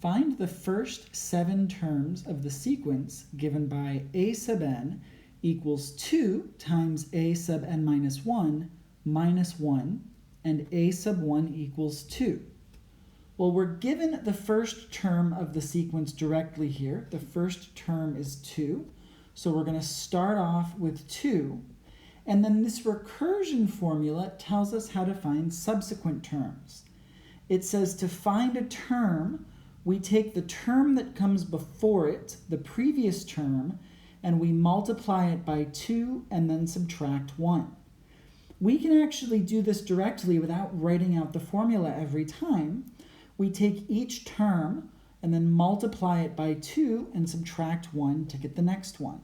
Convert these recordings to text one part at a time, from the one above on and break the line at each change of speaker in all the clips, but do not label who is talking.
Find the first 7 terms of the sequence given by a sub n equals 2 times a sub n minus 1 minus 1, and a sub 1 equals 2. Well, we're given the first term of the sequence directly here. The first term is 2. So we're going to start off with 2. And then this recursion formula tells us how to find subsequent terms. It says to find a term, we take the term that comes before it, the previous term, and we multiply it by 2 and then subtract 1. We can actually do this directly without writing out the formula every time. We take each term and then multiply it by 2 and subtract 1 to get the next one.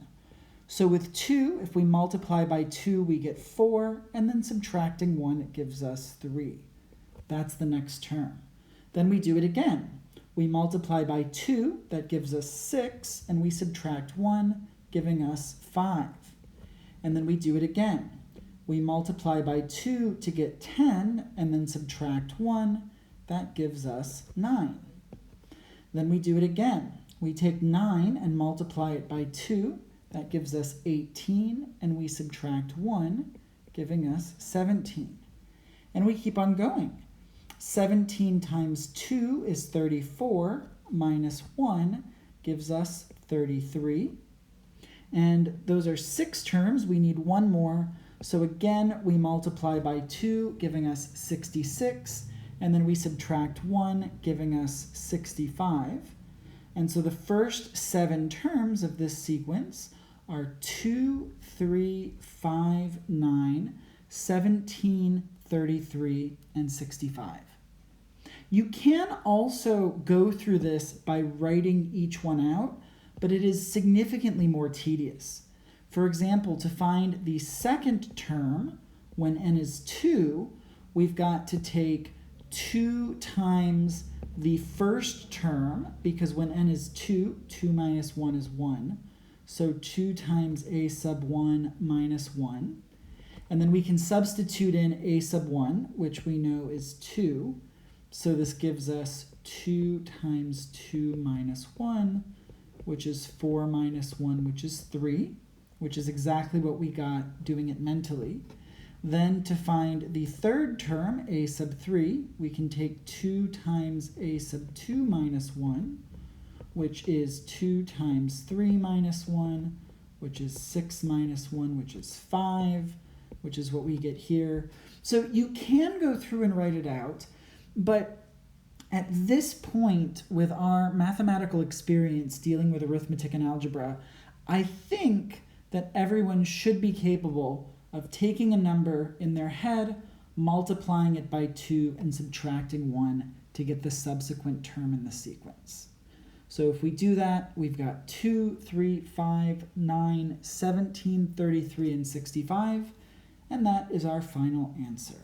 So with 2, if we multiply by 2, we get 4, and then subtracting 1, it gives us 3. That's the next term. Then we do it again. We multiply by 2, that gives us 6, and we subtract 1, giving us 5. And then we do it again. We multiply by 2 to get 10, and then subtract 1, that gives us 9. Then we do it again. We take 9 and multiply it by 2, that gives us 18, and we subtract 1, giving us 17. And we keep on going. 17 times 2 is 34, minus 1 gives us 33. And those are 6 terms. We need one more. So again, we multiply by 2, giving us 66. And then we subtract 1, giving us 65. And so the first 7 terms of this sequence are 2, 3, 5, 9, 17, 33, and 65. You can also go through this by writing each one out, but it is significantly more tedious. For example, to find the second term, when n is 2, we've got to take 2 times the first term, because when n is 2, 2 minus 1 is 1. So 2 times a sub 1 minus 1. And then we can substitute in a sub 1, which we know is 2. So this gives us 2 times 2 minus 1, which is 4 minus 1, which is 3, which is exactly what we got doing it mentally. Then to find the third term, a sub 3, we can take 2 times a sub 2 minus 1, which is 2 times 3 minus 1, which is 6 minus 1, which is 5, which is what we get here. So you can go through and write it out, but at this point with our mathematical experience dealing with arithmetic and algebra, I think that everyone should be capable of taking a number in their head, multiplying it by 2, and subtracting 1 to get the subsequent term in the sequence. So if we do that, we've got 2, 3, 5, 9, 17, 33, and 65, and that is our final answer.